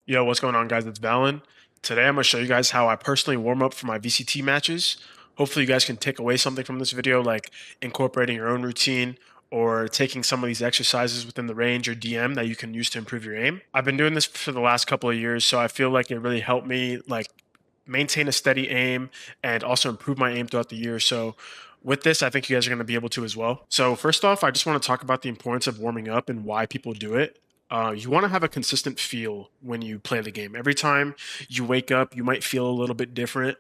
Yo, what's going on, guys? It's valyn. Today, I'm going to show you guys how I personally warm up for my VCT matches. Hopefully, you guys can take away something from this video, like incorporating your own routine or taking some of these exercises within the range or DM that you can use to improve your aim. I've been doing this for the last couple of years, so I feel like it really helped me maintain a steady aim and also improve my aim throughout the year. So with this, I think you guys are going to be able to as well. So first off, I just want to talk about the importance of warming up and why people do it. You want to have a consistent feel when you play the game. Every time you wake up, you might feel a little bit different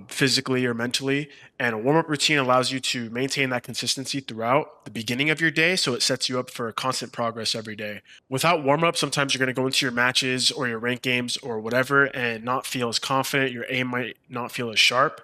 physically or mentally. And a warm up routine allows you to maintain that consistency throughout the beginning of your day. So it sets you up for constant progress every day. Without warm up, sometimes you're going to go into your matches or your rank games or whatever and not feel as confident. Your aim might not feel as sharp.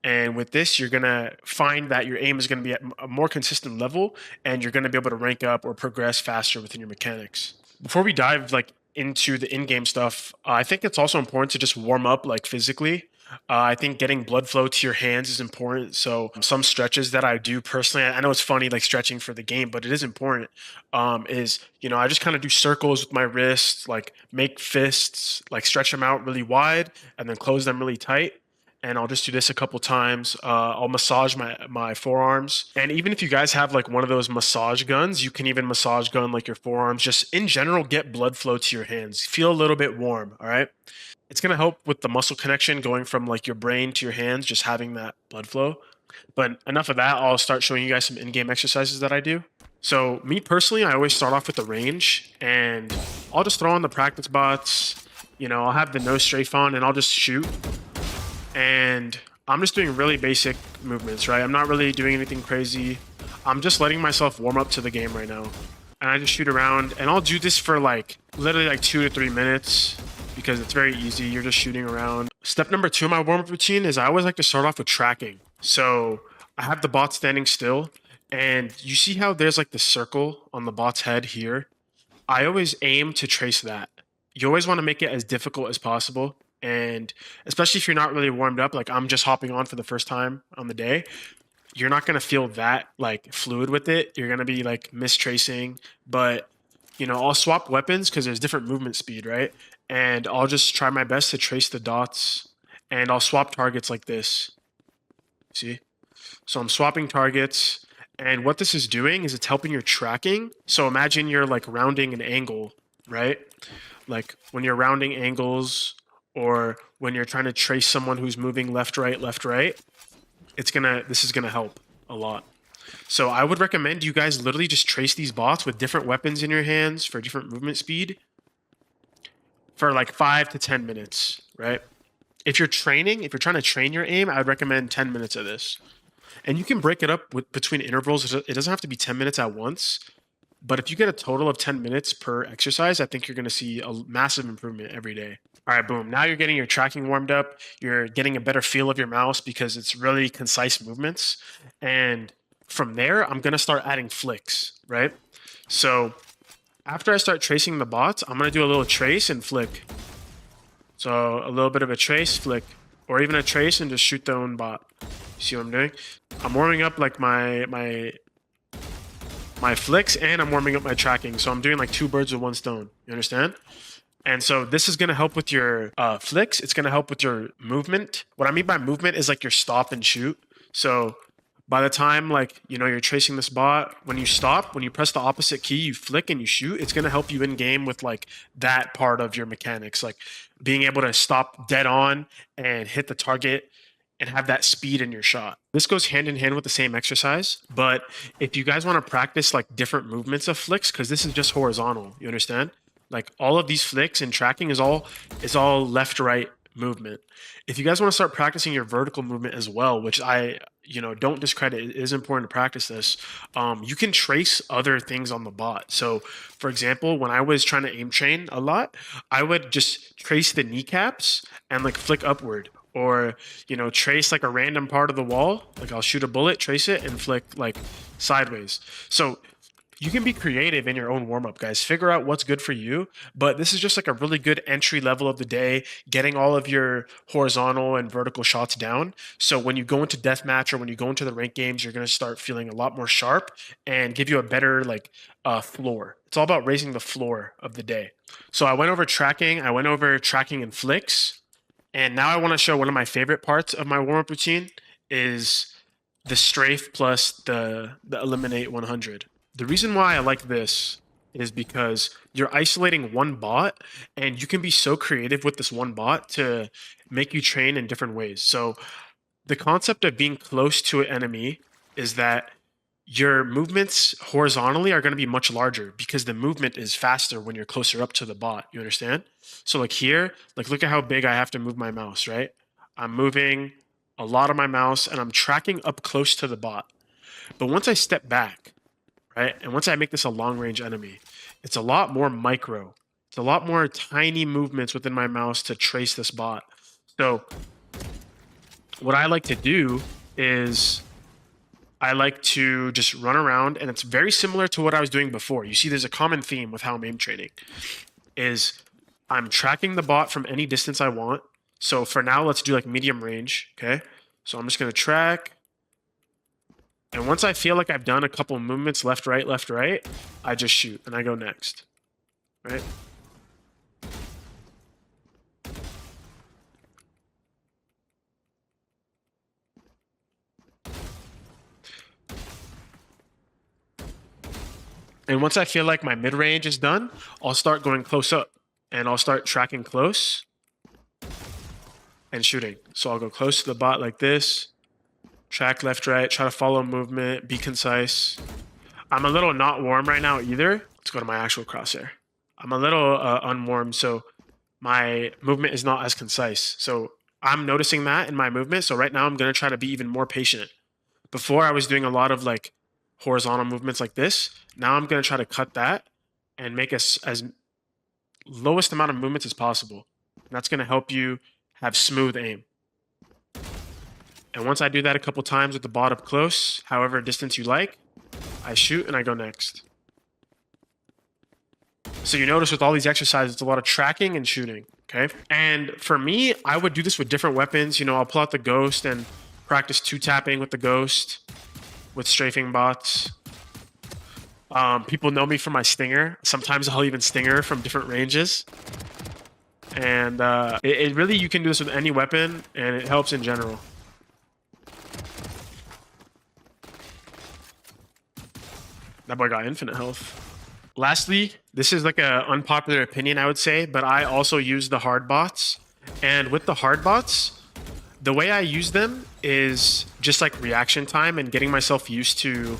And with this, you're going to find that your aim is going to be at a more consistent level and you're going to be able to rank up or progress faster within your mechanics. Before we dive into the in-game stuff, I think it's also important to just warm up physically. I think getting blood flow to your hands is important. So some stretches that I do personally, I know it's funny stretching for the game, but it is important. I just kind of do circles with my wrists, make fists, stretch them out really wide and then close them really tight. And I'll just do this a couple times. I'll massage my forearms. And even if you guys have one of those massage guns, you can even massage gun your forearms. Just in general, get blood flow to your hands. Feel a little bit warm, all right? It's gonna help with the muscle connection going from your brain to your hands, just having that blood flow. But enough of that, I'll start showing you guys some in-game exercises that I do. So me personally, I always start off with the range and I'll just throw on the practice bots. I'll have the no strafe on and I'll just shoot. And I'm just doing really basic movements, right? I'm not really doing anything crazy. I'm just letting myself warm up to the game right now. And I just shoot around and I'll do this for literally 2 to 3 minutes because it's very easy. You're just shooting around. Step number 2 in my warm-up routine is I always like to start off with tracking. So I have the bot standing still and you see how there's the circle on the bot's head here? I always aim to trace that. You always want to make it as difficult as possible. And especially if you're not really warmed up, I'm just hopping on for the first time on the day, you're not going to feel that fluid with it. You're going to be mistracing, but I'll swap weapons because there's different movement speed, right? And I'll just try my best to trace the dots and I'll swap targets like this. See? So I'm swapping targets and what this is doing is it's helping your tracking. So imagine you're rounding an angle, right? When you're rounding angles, or when you're trying to trace someone who's moving left, right, this is gonna help a lot. So I would recommend you guys literally just trace these bots with different weapons in your hands for different movement speed for 5 to 10 minutes, right? If you're trying to train your aim, I would recommend 10 minutes of this. And you can break it up between intervals. It doesn't have to be 10 minutes at once. But if you get a total of 10 minutes per exercise, I think you're going to see a massive improvement every day. All right, boom. Now you're getting your tracking warmed up. You're getting a better feel of your mouse because it's really concise movements. And from there, I'm going to start adding flicks, right? So after I start tracing the bots, I'm going to do a little trace and flick. So a little bit of a trace, flick, or even a trace and just shoot the own bot. You see what I'm doing? I'm warming up my flicks and I'm warming up my tracking. So I'm doing 2 birds with 1 stone. You understand? And so this is going to help with your flicks. It's going to help with your movement. What I mean by movement is your stop and shoot. So by the time you're tracing this bot, when you stop, when you press the opposite key, you flick and you shoot, it's going to help you in game with that part of your mechanics, being able to stop dead on and hit the target and have that speed in your shot. This goes hand in hand with the same exercise, but if you guys want to practice different movements of flicks, because this is just horizontal, you understand? All of these flicks and tracking is all left right movement. If you guys want to start practicing your vertical movement as well, which I don't discredit, it is important to practice this. You can trace other things on the bot. So for example, when I was trying to aim train a lot, I would just trace the kneecaps and flick upward. Or trace a random part of the wall. I'll shoot a bullet, trace it, and flick sideways. So You can be creative in your own warm-up, guys. Figure out what's good for you, but this is just like a really good entry level of the day, getting all of your horizontal and vertical shots down. So when you go into deathmatch or when you go into the ranked games, you're going to start feeling a lot more sharp and give you a better floor. It's all about raising the floor of the day. So I went over tracking and flicks, and now I want to show one of my favorite parts of my warm-up routine is the strafe plus the eliminate 100. The reason why I like this is because you're isolating one bot, and you can be so creative with this one bot to make you train in different ways. So the concept of being close to an enemy is that your movements horizontally are going to be much larger because the movement is faster when you're closer up to the bot. You understand? So like here, like look at how big I have to move my mouse, right? I'm moving a lot of my mouse and I'm tracking up close to the bot. But once I step back, right, and once I make this a long range enemy, it's a lot more micro. It's a lot more tiny movements within my mouse to trace this bot. So what I like to do is I like to just run around, and it's very similar to what I was doing before. You see there's a common theme with how I'm aim training is I'm tracking the bot from any distance I want. So for now, let's do like medium range, okay? So I'm just going to track. And once I feel like I've done a couple movements left, right, I just shoot and I go next, right? And once I feel like my mid-range is done, I'll start going close up and I'll start tracking close and shooting. So I'll go close to the bot like this, track left, right, try to follow movement, be concise. I'm a little not warm right now either. Let's go to my actual crosshair. I'm a little unwarm, so my movement is not as concise. So I'm noticing that in my movement. So right now I'm going to try to be even more patient. Before I was doing a lot of like horizontal movements like this. Now I'm going to try to cut that and make as lowest amount of movements as possible. And that's going to help you have smooth aim. And once I do that a couple times with the bot up close, however distance you like, I shoot and I go next. So you notice with all these exercises, it's a lot of tracking and shooting, okay? And for me, I would do this with different weapons. You know, I'll pull out the Ghost and practice two-tapping with the Ghost, with strafing bots. People know me for my stinger. Sometimes I'll even stinger from different ranges. And it really, you can do this with any weapon, and it helps in general. That boy got infinite health. Lastly, this is like an unpopular opinion, I would say, but I also use the hard bots. And with the hard bots, the way I use them is just like reaction time and getting myself used to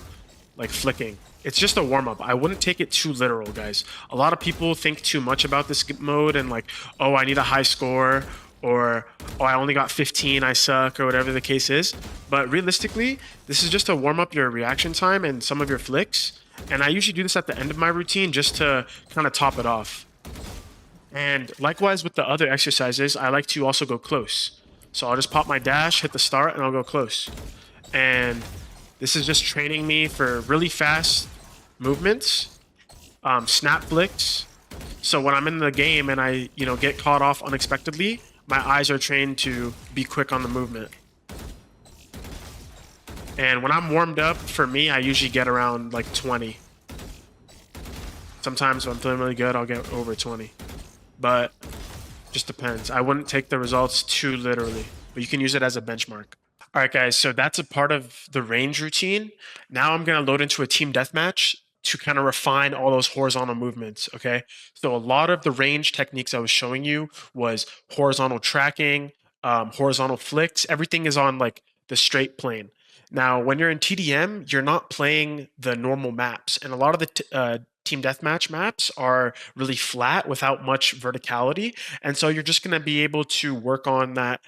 like flicking. It's just a warm-up. I wouldn't take it too literal, guys. A lot of people think too much about this mode and like, oh, I need a high score, or oh, I only got 15, I suck, or whatever the case is. But realistically, this is just to warm up your reaction time and some of your flicks. And I usually do this at the end of my routine just to kind of top it off. And likewise with the other exercises, I like to also go close. So I'll just pop my dash, hit the start, and I'll go close. And this is just training me for really fast movements, snap flicks. So when I'm in the game and I, get caught off unexpectedly, my eyes are trained to be quick on the movement. And when I'm warmed up, for me, I usually get around like 20. Sometimes if I'm feeling really good, I'll get over 20. But just depends. I wouldn't take the results too literally, but you can use it as a benchmark. All right, guys, so that's a part of the range routine. Now I'm going to load into a team deathmatch to kind of refine all those horizontal movements, okay? So a lot of the range techniques I was showing you was horizontal tracking, horizontal flicks. Everything is on like the straight plane. Now, when you're in TDM, you're not playing the normal maps, and a lot of the team deathmatch maps are really flat without much verticality, and so you're just going to be able to work on that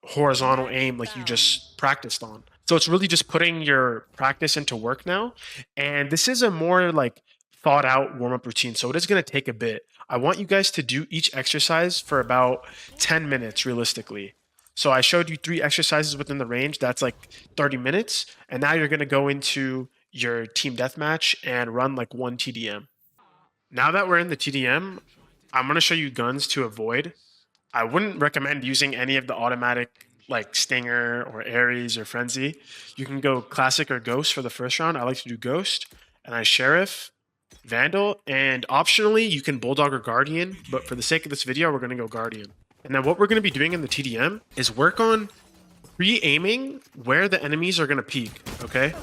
horizontal aim like you just practiced on. So it's really just putting your practice into work now, and this is a more like thought out warm-up routine, so it is going to take a bit. I want you guys to do each exercise for about 10 minutes realistically. So I showed you 3 exercises within the range. That's like 30 minutes. And now you're going to go into, your team deathmatch and run like one TDM. Now that we're in the TDM, I'm going to show you guns to avoid. I wouldn't recommend using any of the automatic like Stinger or Ares or Frenzy. You can go Classic or Ghost for the first round. I like to do Ghost, and I Sheriff, Vandal, and optionally you can Bulldog or Guardian, but for the sake of this video, we're going to go Guardian. And then what we're going to be doing in the TDM is work on pre-aiming where the enemies are going to peak, okay?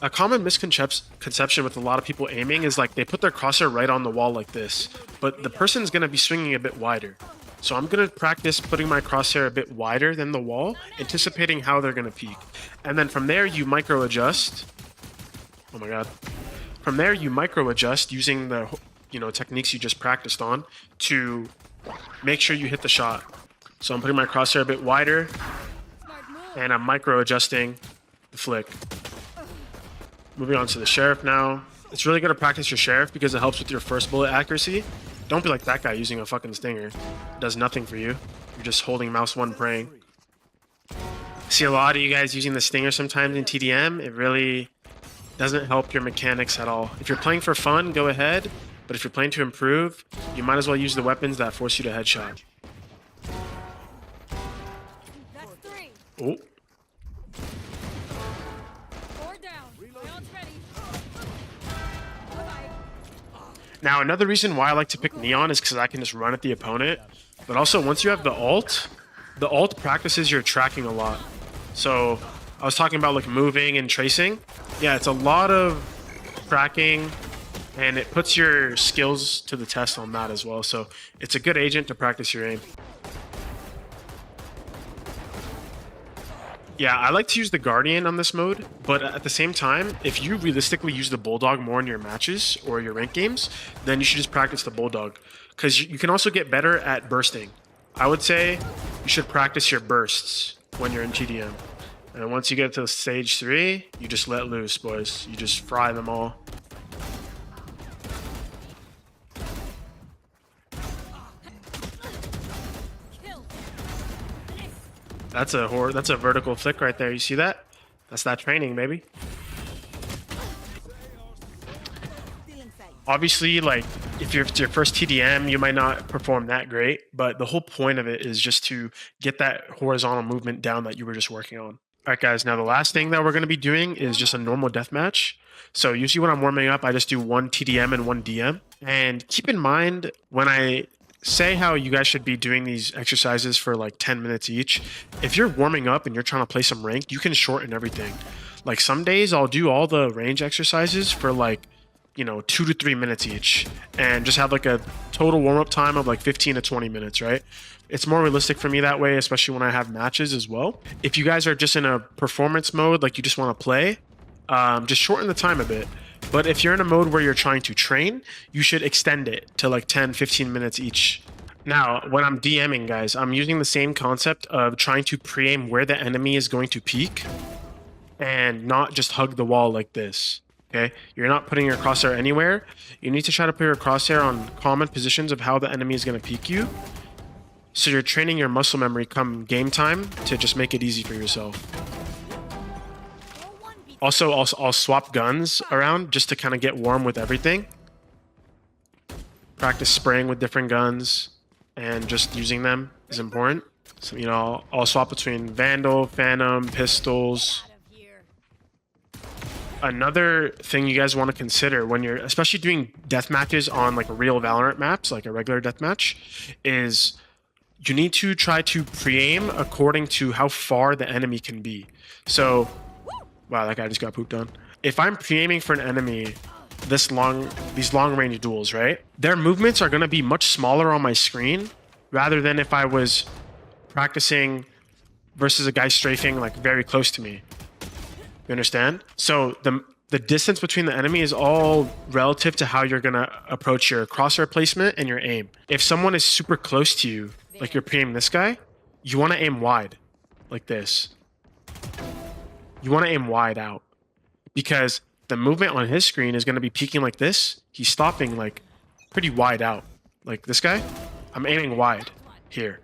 A common misconception with a lot of people aiming is like they put their crosshair right on the wall like this, but the person's going to be swinging a bit wider. So I'm going to practice putting my crosshair a bit wider than the wall, anticipating how they're going to peak. And then from there, you micro adjust. Oh my God. From there, you micro adjust using the techniques you just practiced on to make sure you hit the shot. So I'm putting my crosshair a bit wider, and I'm micro adjusting the flick. Moving on to the Sheriff now. It's really good to practice your Sheriff because it helps with your first bullet accuracy. Don't be like that guy using a fucking Stinger. It does nothing for you. You're just holding mouse 1 praying. See a lot of you guys using the Stinger sometimes in TDM. It really doesn't help your mechanics at all. If you're playing for fun, go ahead. But if you're playing to improve, you might as well use the weapons that force you to headshot. Oh. Now, another reason why I like to pick Neon is because I can just run at the opponent. But also, once you have the ult practices your tracking a lot. So, I was talking about like moving and tracing. Yeah, it's a lot of tracking, and it puts your skills to the test on that as well. So, it's a good agent to practice your aim. Yeah, I like to use the Guardian on this mode, but at the same time, if you realistically use the Bulldog more in your matches or your ranked games, then you should just practice the Bulldog, because you can also get better at bursting. I would say you should practice your bursts when you're in TDM. And once you get to stage 3, you just let loose, boys. You just fry them all. That's a vertical flick right there. You see that? That's that training, baby. Obviously, like, if it's your first TDM, you might not perform that great, but the whole point of it is just to get that horizontal movement down that you were just working on. All right, guys, now the last thing that we're going to be doing is just a normal deathmatch. So usually when I'm warming up, I just do 1 TDM and 1 DM. And keep in mind, when I say how you guys should be doing these exercises for like 10 minutes each, if you're warming up and you're trying to play some ranked, you can shorten everything. Like some days I'll do all the range exercises for like, 2 to 3 minutes each, and just have like a total warm-up time of like 15 to 20 minutes, right? It's more realistic for me that way, especially when I have matches as well. If you guys are just in a performance mode, like you just want to play, just shorten the time a bit. But if you're in a mode where you're trying to train, you should extend it to like 10, 15 minutes each. Now, when I'm DMing, guys, I'm using the same concept of trying to pre-aim where the enemy is going to peak and not just hug the wall like this, okay? You're not putting your crosshair anywhere. You need to try to put your crosshair on common positions of how the enemy is going to peak you. So you're training your muscle memory come game time to just make it easy for yourself. Also, I'll swap guns around just to kind of get warm with everything. Practice spraying with different guns and just using them is important. So, I'll swap between Vandal, Phantom, pistols. Another thing you guys want to consider when you're especially doing death matches on like real Valorant maps, like a regular deathmatch, is you need to try to pre-aim according to how far the enemy can be. So, wow, that guy just got pooped on. If I'm pre-aiming for an enemy these long-range duels, right? Their movements are going to be much smaller on my screen rather than if I was practicing versus a guy strafing like very close to me. You understand? So the distance between the enemy is all relative to how you're going to approach your crosshair placement and your aim. If someone is super close to you, like you're pre-aiming this guy, you want to aim wide like this. You want to aim wide out because the movement on his screen is going to be peaking like this. He's stopping like pretty wide out. Like this guy, I'm aiming wide here.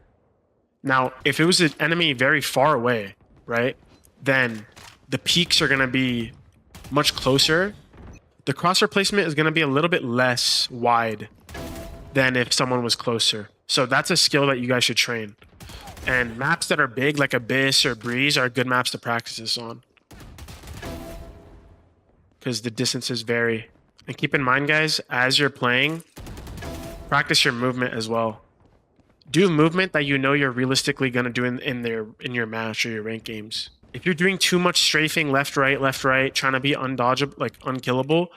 Now, if it was an enemy very far away, right, then the peaks are going to be much closer, the crosshair placement is going to be a little bit less wide than if someone was closer. So that's a skill that you guys should train. And maps that are big, like Abyss or Breeze, are good maps to practice this on, because the distances vary. And keep in mind, guys, as you're playing, practice your movement as well. Do movement that you know you're realistically going to do in your match or your ranked games. If you're doing too much strafing left, right, trying to be undodgeable, like unkillable,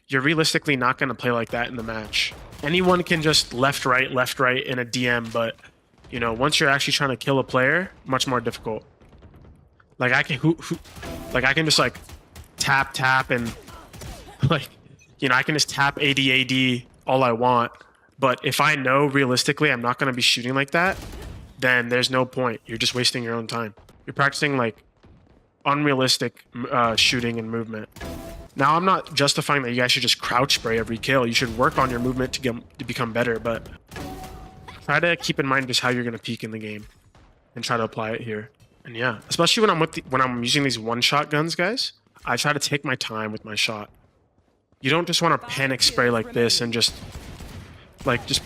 you're realistically not going to play like that in the match. Anyone can just left, right in a DM, but you know, once you're actually trying to kill a player, much more difficult. Like I can just like tap and like, you know, I can just tap AD all I want. But if I know realistically I'm not going to be shooting like that, then there's no point. You're just wasting your own time. You're practicing like unrealistic shooting and movement. Now, I'm not justifying that you guys should just crouch spray every kill. You should work on your movement to become better, but try to keep in mind just how you're going to peak in the game and try to apply it here. And yeah, especially when I'm using these one-shot guns, guys, I try to take my time with my shot. You don't just want to panic spray like this and just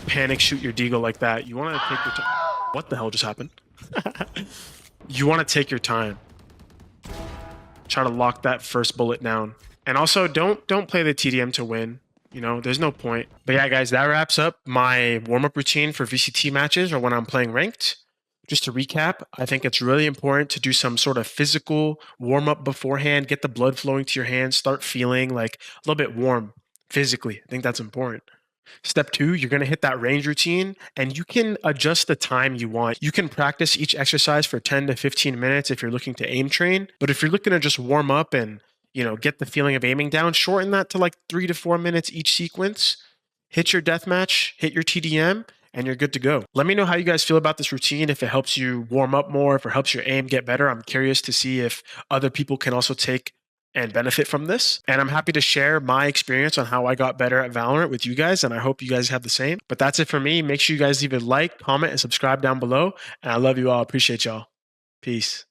panic shoot your deagle like that. You want to take your time. What the hell just happened? You want to take your time. Try to lock that first bullet down. And also, don't play the TDM to win. You know, there's no point. But yeah, guys, that wraps up my warm-up routine for VCT matches or when I'm playing ranked. Just to recap, I think it's really important to do some sort of physical warm-up beforehand, get the blood flowing to your hands, start feeling like a little bit warm physically. I think that's important. Step 2, you're going to hit that range routine, and you can adjust the time you want. You can practice each exercise for 10 to 15 minutes if you're looking to aim train. But if you're looking to just warm up and, you know, get the feeling of aiming down, shorten that to like 3 to 4 minutes each sequence. Hit your deathmatch, hit your TDM, and you're good to go. Let me know how you guys feel about this routine, if it helps you warm up more, if it helps your aim get better. I'm curious to see if other people can also take and benefit from this. And I'm happy to share my experience on how I got better at Valorant with you guys, and I hope you guys have the same. But that's it for me. Make sure you guys leave a like, comment, and subscribe down below. And I love you all. Appreciate y'all. Peace.